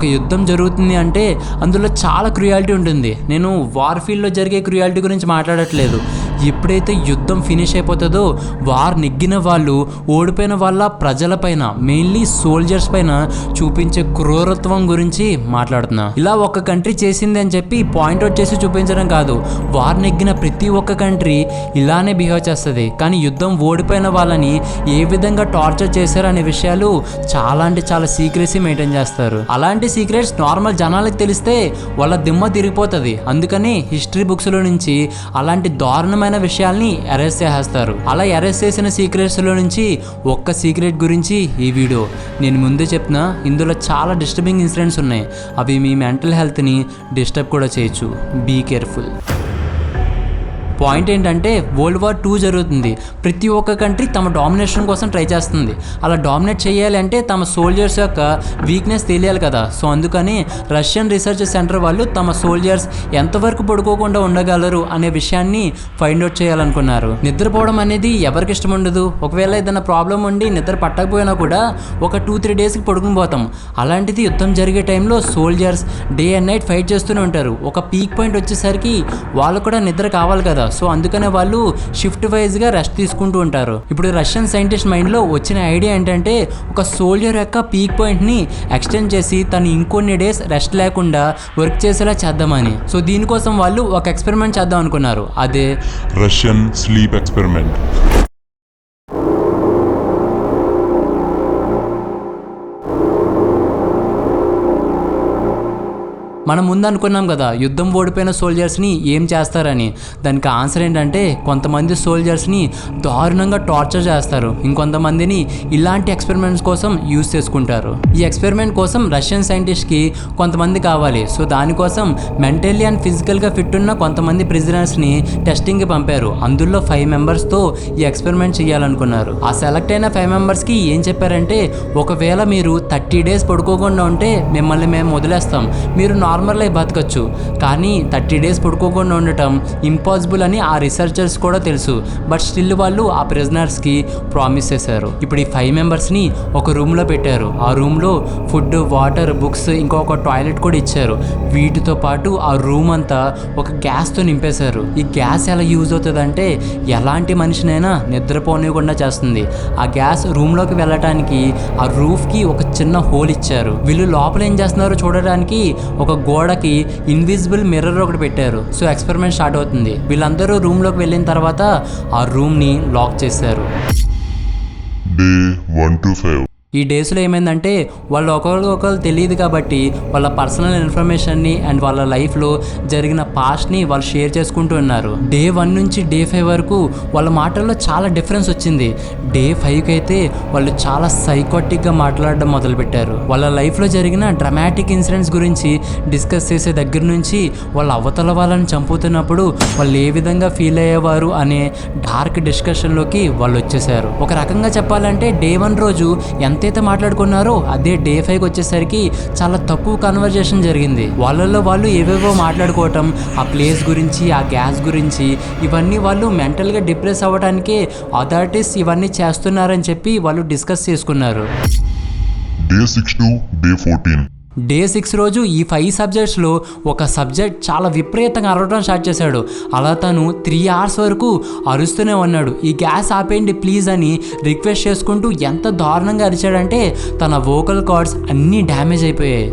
ఒక యుద్ధం జరుగుతుంది అంటే అందులో చాలా క్రుయాలిటీ ఉంటుంది. నేను వార్ ఫీల్డ్లో జరిగే క్రుయాలిటీ గురించి మాట్లాడట్లేదు. ఎప్పుడైతే యుద్ధం ఫినిష్ అయిపోతుందో వార్ నెగ్గిన వాళ్ళు ఓడిపోయిన వాళ్ళ ప్రజలపైన, మెయిన్లీ సోల్జర్స్ పైన చూపించే క్రూరత్వం గురించి మాట్లాడుతున్నా. ఇలా ఒక కంట్రీ చేసింది అని చెప్పి పాయింట్అవుట్ చేసి చూపించడం కాదు, వార్ నెగ్గిన ప్రతి ఒక్క కంట్రీ ఇలానే బిహేవ్ చేస్తుంది. కానీ యుద్ధం ఓడిపోయిన వాళ్ళని ఏ విధంగా టార్చర్ చేశారు అనే విషయాలు చాలా అంటే చాలా సీక్రెసీ మెయింటైన్ చేస్తారు. అలాంటి సీక్రెట్స్ నార్మల్ జనాలకు తెలిస్తే వాళ్ళ దిమ్మ తిరిగిపోతుంది. అందుకని హిస్టరీ బుక్స్ లో నుంచి అలాంటి దారుణమైన విషయాల్ని అరెస్ట్ చేసేస్తారు. అలా అరెస్ట్ చేసిన సీక్రెట్స్ లో నుంచి ఒక్క సీక్రెట్ గురించి ఈ వీడియో. నేను ముందే చెప్తున్నా, ఇందులో చాలా డిస్టర్బింగ్ ఇన్సిడెంట్స్ ఉన్నాయి. అవి మీ మెంటల్ హెల్త్ని డిస్టర్బ్ కూడా చేయొచ్చు. Be careful. పాయింట్ ఏంటంటే వరల్డ్ వార్ 2 జరుగుతుంది. ప్రతి ఒక్క కంట్రీ తమ డామినేషన్ కోసం ట్రై చేస్తుంది. అలా డామినేట్ చేయాలి అంటే తమ సోల్జర్స్ యొక్క వీక్నెస్ తెలియాలి కదా. సో అందుకని రష్యన్ రీసెర్చ్ సెంటర్ వాళ్ళు తమ సోల్జర్స్ ఎంతవరకు పడుకోకుండా ఉండగలరు అనే విషయాన్ని ఫైండ్ అవుట్ చేయాలనుకున్నారు. నిద్రపోవడం అనేది ఎవరికి ఇష్టం ఉండదు. ఒకవేళ ఏదైనా ప్రాబ్లం ఉండి నిద్ర పట్టకపోయినా కూడా ఒక 2-3 డేస్కి పడుకుని పోతాం. అలాంటిది యుద్ధం జరిగే టైంలో soldiers day and night fight చేస్తూనే ఉంటారు. ఒక పీక్ పాయింట్ వచ్చేసరికి వాళ్ళు కూడా నిద్ర కావాలి కదా. సో అందుకనే వాళ్ళు షిఫ్ట్ వైజ్గా రెస్ట్ తీసుకుంటూ ఉంటారు. ఇప్పుడు రష్యన్ సైంటిస్ట్ మైండ్లో వచ్చిన ఐడియా ఏంటంటే ఒక సోల్జర్ యొక్క పీక్ పాయింట్ని ఎక్స్టెండ్ చేసి తను ఇంకొన్ని డేస్ రెస్ట్ లేకుండా వర్క్ చేసేలా చేద్దామని. సో దీనికోసం వాళ్ళు ఒక ఎక్స్పెరిమెంట్ చేద్దాం అనుకున్నారు. అదే రష్యన్ స్లీప్ ఎక్స్పెరిమెంట్. మనం ముందు అనుకున్నాం కదా యుద్ధం ఓడిపోయిన సోల్జర్స్ని ఏం చేస్తారని. దానికి ఆన్సర్ ఏంటంటే కొంతమంది సోల్జర్స్ని దారుణంగా టార్చర్ చేస్తారు, ఇంకొంతమందిని ఇలాంటి ఎక్స్పెరిమెంట్స్ కోసం యూజ్ చేసుకుంటారు. ఈ ఎక్స్పెరిమెంట్ కోసం రష్యన్ సైంటిస్ట్కి కొంతమంది కావాలి. సో దానికోసం మెంటల్లీ అండ్ ఫిజికల్గా ఫిట్ ఉన్న కొంతమంది ప్రిజనర్స్ని టెస్టింగ్కి పంపారు. అందులో 5 మెంబర్స్తో ఈ ఎక్స్పెరిమెంట్ చేయాలనుకున్నారు. ఆ సెలెక్ట్ అయిన 5 మెంబర్స్కి ఏం చెప్పారంటే ఒకవేళ మీరు 30 డేస్ పడుకోకుండా ఉంటే మిమ్మల్ని మేము వదిలేస్తాం, మీరు నార్మల్ లైఫ్ బతకచ్చు. కానీ 30 డేస్ పడుకోకుండా ఉండటం ఇంపాసిబుల్ అని ఆ రీసెర్చర్స్ కూడా తెలుసు. బట్ స్టిల్ వాళ్ళు ఆ ప్రిజనర్స్కి ప్రామిస్ చేశారు. ఇప్పుడు ఈ 5 మెంబర్స్ని ఒక రూమ్లో పెట్టారు. ఆ రూమ్లో ఫుడ్, వాటర్, బుక్స్, ఇంకొక టాయిలెట్ కూడా ఇచ్చారు. వీటితో పాటు ఆ రూమ్ అంతా ఒక గ్యాస్తో నింపేశారు. ఈ గ్యాస్ ఎలా యూజ్ అవుతుందంటే ఎలాంటి మనిషినైనా నిద్రపోనివ్వకుండా చేస్తుంది. ఆ గ్యాస్ రూమ్లోకి వెళ్ళటానికి ఆ రూఫ్కి ఒక చిన్న హోల్ ఇచ్చారు. వీళ్ళు లోపల ఏం చేస్తున్నారో చూడడానికి ఒక గోడకి ఇన్విజిబుల్ మిర్రర్ ఒకటి పెట్టారు. సో ఎక్స్పెరిమెంట్ స్టార్ట్ అవుతుంది. వీళ్ళందరూ రూమ్లోకి వెళ్ళిన తర్వాత ఆ రూమ్ని లాక్ చేశారు. Day 1 to 5. ఈ డేస్లో ఏమైందంటే వాళ్ళు ఒకరు తెలియదు కాబట్టి వాళ్ళ పర్సనల్ ఇన్ఫర్మేషన్ని అండ్ వాళ్ళ లైఫ్లో జరిగిన పాస్ట్ని వాళ్ళు షేర్ చేసుకుంటూ ఉన్నారు. డే 1 నుంచి డే 5 వరకు వాళ్ళ మాటల్లో చాలా డిఫరెన్స్ వచ్చింది. డే 5కి అయితే వాళ్ళు చాలా సైకోటిక్గా మాట్లాడడం మొదలుపెట్టారు. వాళ్ళ లైఫ్లో జరిగిన డ్రమాటిక్ ఇన్సిడెంట్స్ గురించి డిస్కస్ చేసే దగ్గర నుంచి వాళ్ళ అవతల వాళ్ళని చంపుతున్నప్పుడు వాళ్ళు ఏ విధంగా ఫీల్ అయ్యేవారు అనే డార్క్ డిస్కషన్లోకి వాళ్ళు వచ్చేసారు. ఒక రకంగా చెప్పాలంటే డే 1 రోజు ఎంతైతే మాట్లాడుకున్నారో అదే డే 5కి వచ్చేసరికి చాలా తక్కువ కన్వర్జేషన్ జరిగింది. వాళ్ళల్లో వాళ్ళు ఏవేవో మాట్లాడుకోవటం, ఆ ప్లేస్ గురించి, ఆ గ్యాస్ గురించి, ఇవన్నీ వాళ్ళు మెంటల్గా డిప్రెస్ అవ్వడానికే అథారిటీస్ ఇవన్నీ చేస్తున్నారని చెప్పి వాళ్ళు డిస్కస్ చేసుకున్నారు. Day 6 to day 14. డే 6 రోజు ఈ 5 సబ్జెక్ట్స్లో ఒక సబ్జెక్ట్ చాలా విపరీతంగా అరవడం స్టార్ట్ చేశాడు. అలా తను 3 hours వరకు అరుస్తూనే ఉన్నాడు. ఈ గ్యాస్ ఆపేయండి ప్లీజ్ అని రిక్వెస్ట్ చేసుకుంటూ ఎంత దారుణంగా అరిచాడంటే తన వోకల్ కార్డ్స్ అన్నీ డ్యామేజ్ అయిపోయాయి.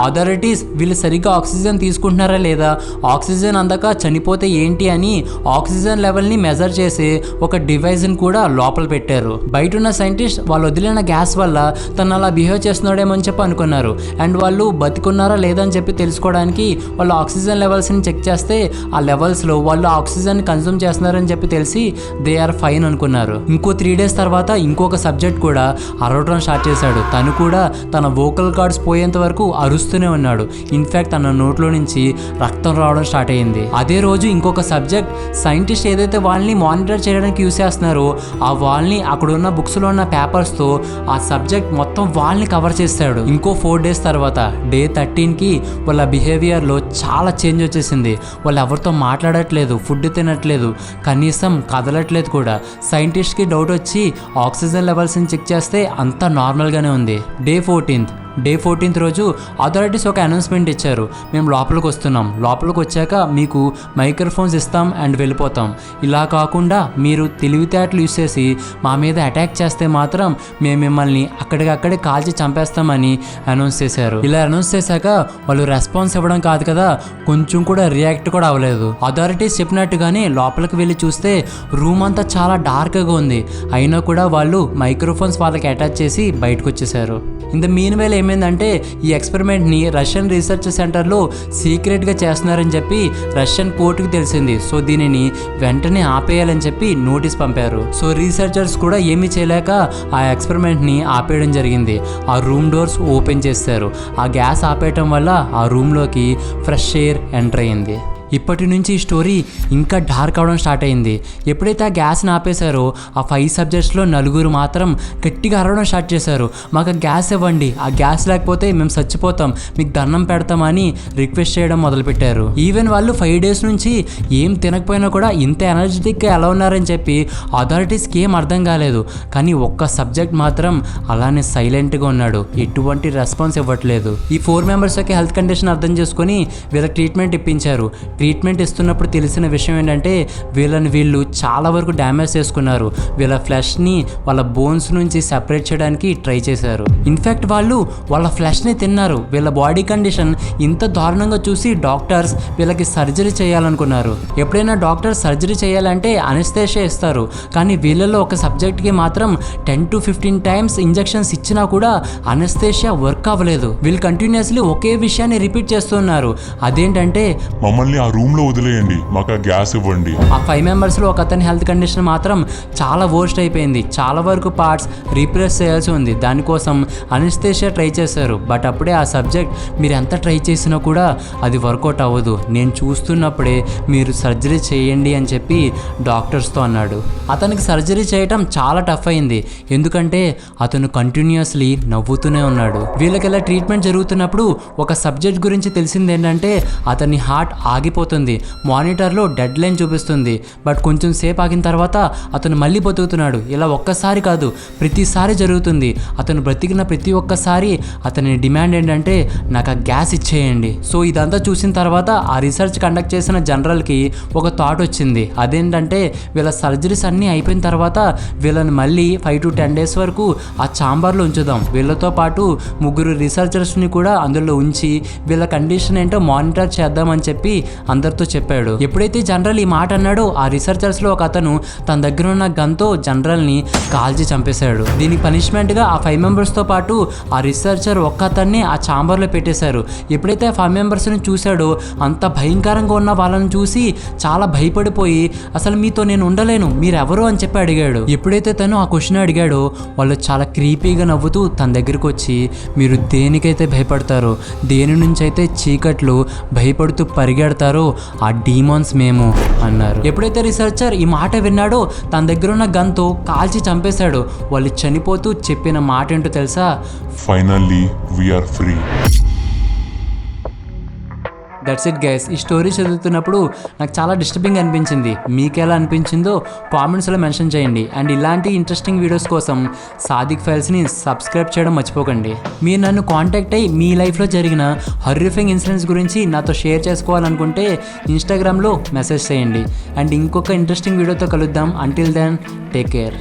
అథారిటీస్ వీళ్ళు సరిగ్గా ఆక్సిజన్ తీసుకుంటున్నారా లేదా, ఆక్సిజన్ అందక చనిపోతే ఏంటి అని ఆక్సిజన్ లెవెల్ని మెజర్ చేసే ఒక డివైస్ని కూడా లోపల పెట్టారు. బయట ఉన్న సైంటిస్ట్ వాళ్ళు వదిలిన గ్యాస్ వల్ల తను అలా బిహేవ్ చేస్తున్నాడేమో అని చెప్పి అనుకున్నారు. అండ్ వాళ్ళు బతికున్నారా లేదా అని చెప్పి తెలుసుకోవడానికి వాళ్ళు ఆక్సిజన్ లెవెల్స్ని చెక్ చేస్తే ఆ లెవెల్స్లో వాళ్ళు ఆక్సిజన్ కన్జ్యూమ్ చేస్తున్నారని చెప్పి తెలిసి దే ఆర్ ఫైన్ అనుకున్నారు. ఇంకో 3 days తర్వాత ఇంకొక సబ్జెక్ట్ కూడా అరవడం స్టార్ట్ చేశాడు. తను కూడా తన వోకల్ కార్డ్స్ పోయేంత వరకు అరుస్తూనే ఉన్నాడు. ఇన్ఫాక్ట్ తన నోట్లో నుంచి రక్తం రావడం స్టార్ట్ అయ్యింది. అదే రోజు ఇంకొక సబ్జెక్ట్ సైంటిస్ట్ ఏదైతే వాళ్ళని మానిటర్ చేయడానికి యూస్ చేస్తున్నారో ఆ వాళ్ళని అక్కడ ఉన్న బుక్స్లో ఉన్న పేపర్స్తో ఆ సబ్జెక్ట్ మొత్తం వాళ్ళని కవర్ చేస్తాడు. ఇంకో 4 days తర్వాత డే 13కి వాళ్ళ బిహేవియర్లో చాలా చేంజ్ వచ్చేసింది. వాళ్ళు ఎవరితో మాట్లాడట్లేదు, ఫుడ్ తినట్లేదు, కనీసం కదలట్లేదు కూడా. సైంటిస్ట్కి డౌట్ వచ్చి ఆక్సిజన్ లెవెల్స్ని చెక్ చేస్తే అంతా నార్మల్గానే ఉంది. డే 14 డే 14th రోజు అథారిటీస్ ఒక అనౌన్స్మెంట్ ఇచ్చారు. మేము లోపలికి వస్తున్నాం, లోపలికి వచ్చాక మీకు మైక్రోఫోన్స్ ఇస్తాం అండ్ వెళ్ళిపోతాం. ఇలా కాకుండా మీరు తెలివితేటలు యూస్ చేసి మా మీద అటాక్ చేస్తే మాత్రం మేము మిమ్మల్ని అక్కడికక్కడే కాల్చి చంపేస్తామని అనౌన్స్ చేశారు. ఇలా అనౌన్స్ చేశాక వాళ్ళు రెస్పాన్స్ ఇవ్వడం కాదు కదా, కొంచెం కూడా రియాక్ట్ కూడా అవ్వలేదు. అథారిటీస్ చెప్పినట్టుగానే లోపలికి వెళ్ళి చూస్తే రూమ్ అంతా చాలా డార్క్గా ఉంది. అయినా కూడా వాళ్ళు మైక్రోఫోన్స్ వాళ్ళకి అటాచ్ చేసి బయటకు వచ్చేసారు. ఇంత మీన్ వేళ ఏమైందంటే ఈ ఎక్స్పెరిమెంట్ని రష్యన్ రీసెర్చ్ సెంటర్లో సీక్రెట్గా చేస్తున్నారని చెప్పి రష్యన్ కోర్టుకి తెలిసింది. సో దీనిని వెంటనే ఆపేయాలని చెప్పి నోటీస్ పంపారు. సో రీసెర్చర్స్ కూడా ఏమీ చేయలేక ఆ ఎక్స్పెరిమెంట్ని ఆపేయడం జరిగింది. ఆ రూమ్ డోర్స్ ఓపెన్ చేశారు. ఆ గ్యాస్ ఆపేయటం వల్ల ఆ రూమ్లోకి ఫ్రెష్ ఎయిర్ ఎంటర్ అయింది. ఇప్పటి నుంచి ఈ స్టోరీ ఇంకా డార్క్ అవడం స్టార్ట్ అయింది. ఎప్పుడైతే ఆ గ్యాస్ని ఆపేశారో ఆ 5 సబ్జెక్ట్స్లో 4 మాత్రం గట్టిగా అరవడం స్టార్ట్ చేశారు. మాకు ఆ గ్యాస్ ఇవ్వండి, ఆ గ్యాస్ లేకపోతే మేము చచ్చిపోతాం, మీకు దండం పెడతామని రిక్వెస్ట్ చేయడం మొదలుపెట్టారు. ఈవెన్ వాళ్ళు 5 days నుంచి ఏం తినకపోయినా కూడా ఇంత ఎనర్జెటిక్గా ఎలా ఉన్నారని చెప్పి అథారిటీస్కి ఏం అర్థం కాలేదు. కానీ ఒక్క సబ్జెక్ట్ మాత్రం అలానే సైలెంట్గా ఉన్నాడు, ఎటువంటి రెస్పాన్స్ ఇవ్వట్లేదు. ఈ 4 members యొక్క హెల్త్ కండిషన్ అర్థం చేసుకొని వీళ్ళకి ట్రీట్మెంట్ ఇప్పించారు. ట్రీట్మెంట్ ఇస్తున్నప్పుడు తెలిసిన విషయం ఏంటంటే వీళ్ళు చాలా వరకు డ్యామేజ్ చేసుకున్నారు. వీళ్ళ ఫ్లెష్ని వాళ్ళ బోన్స్ నుంచి సెపరేట్ చేయడానికి ట్రై చేశారు. ఇన్ఫ్యాక్ట్ వాళ్ళు వాళ్ళ ఫ్లెష్ని తిన్నారు. వీళ్ళ బాడీ కండిషన్ ఇంత దారుణంగా చూసి డాక్టర్స్ వీళ్ళకి సర్జరీ చేయాలనుకున్నారు. ఎప్పుడైనా డాక్టర్ సర్జరీ చేయాలంటే అనెస్థేషియా ఇస్తారు. కానీ వీళ్ళలో ఒక సబ్జెక్ట్కి మాత్రం 10 to 15 times ఇంజెక్షన్స్ ఇచ్చినా కూడా అనెస్థేషియా వర్క్ అవ్వలేదు. వీళ్ళు కంటిన్యూస్లీ ఒకే విషయాన్ని రిపీట్ చేస్తున్నారు. అదేంటంటే మమ్మల్ని ఆ రూమ్ లో వదిలేయండి, మాకు ఆ గ్యాస్ ఇవ్వండి. ఆ 5 members ఒక అతని హెల్త్ కండిషన్ మాత్రం చాలా వర్స్ట్ అయిపోయింది. చాలా వరకు పార్ట్స్ రీప్లేస్ చేయాల్సి ఉంది. దానికోసం అనెస్థేషియా ట్రై చేశారు. బట్ అప్పుడే ఆ సబ్జెక్ట్ మీరు ఎంత ట్రై చేసినా కూడా అది వర్కౌట్ అవ్వదు, నేను చూస్తున్నప్పుడే మీరు సర్జరీ చేయండి అని చెప్పి డాక్టర్స్తో అన్నాడు. అతనికి సర్జరీ చేయటం చాలా టఫ్ అయింది. ఎందుకంటే అతను కంటిన్యూస్లీ నవ్వుతూనే ఉన్నాడు. వీళ్ళకి ఇలా ట్రీట్మెంట్ జరుగుతున్నప్పుడు ఒక సబ్జెక్ట్ గురించి తెలిసింది ఏంటంటే అతని హార్ట్ ఆగిపోతుంది. మానిటర్లో డెడ్ లైన్ చూపిస్తుంది. బట్ కొంచెం సేపు ఆగిన తర్వాత అతను మళ్ళీ బతుకుతున్నాడు. ఇలా ఒక్కసారి కాదు, ప్రతిసారి జరుగుతుంది. అతను బ్రతికిన ప్రతి ఒక్కసారి అతని డిమాండ్ ఏంటంటే నాకు ఆ గ్యాస్ ఇచ్చేయండి. సో ఇదంతా చూసిన తర్వాత ఆ రీసెర్చ్ కండక్ట్ చేసిన జనరల్కి ఒక థాట్ వచ్చింది. అదేంటంటే వీళ్ళ సర్జరీస్ అన్నీ అయిపోయిన తర్వాత వీళ్ళని మళ్ళీ 5 to 10 days వరకు ఆ ఛాంబర్లో ఉంచుదాం. వీళ్ళతో పాటు 3 రీసెర్చర్స్ని కూడా అందులో ఉంచి వీళ్ళ కండిషన్ ఏంటో మానిటర్ చేద్దామని చెప్పి అందరితో చెప్పాడు. ఎప్పుడైతే జనరల్ ఈ మాట అన్నాడో ఆ రీసెర్చర్స్లో ఒక అతను తన దగ్గర ఉన్న గన్తో జనరల్ని కాల్చి చంపేశాడు. దీనికి పనిష్మెంట్గా ఆ 5 members పాటు ఆ రీసెర్చర్ ఒక్క అతన్ని ఆ ఛాంబర్లో పెట్టేశారు. ఎప్పుడైతే ఆ 5 membersని చూశాడో అంత భయంకరంగా ఉన్న వాళ్ళని చూసి చాలా భయపడిపోయి అసలు మీతో నేను ఉండలేను, మీరెవరు అని చెప్పి అడిగాడు. ఎప్పుడైతే తను ఆ క్వశ్చన్ అడిగాడో వాళ్ళు చాలా క్రీపీగా నవ్వుతూ తన దగ్గరికి వచ్చి మీరు దేనికైతే భయపడతారో, దేని నుంచి అయితే చీకట్లు భయపడుతూ పరిగెడతారో ఆ డీమాన్స్ మేము అన్నారు. ఎప్పుడైతే రీసెర్చర్ ఈ మాట విన్నాడో తన దగ్గర ఉన్న గన్తో కాల్చి చంపేశాడు. వాళ్ళు చనిపోతూ చెప్పిన మాట ఏంటో తెలుసా? Finally we are free. That's it guys. ఈ స్టోరీ చదువుతున్నప్పుడు నాకు చాలా డిస్టర్బింగ్ అనిపించింది. మీకు ఎలా అనిపించిందో కామెంట్స్లో మెన్షన్ చేయండి. అండ్ ఇలాంటి ఇంట్రెస్టింగ్ వీడియోస్ కోసం సాదిక్ ఫైల్స్ని సబ్స్క్రైబ్ చేయడం మర్చిపోకండి. మీరు నన్ను కాంటాక్ట్ అయ్యి మీ లైఫ్లో జరిగిన హారిఫింగ్ ఇన్సిడెంట్స్ గురించి నాతో షేర్ చేసుకోవాలనుకుంటే ఇన్స్టాగ్రామ్లో మెసేజ్ చేయండి. అండ్ ఇంకొక ఇంట్రెస్టింగ్ వీడియోతో కలుద్దాం. Until then take care.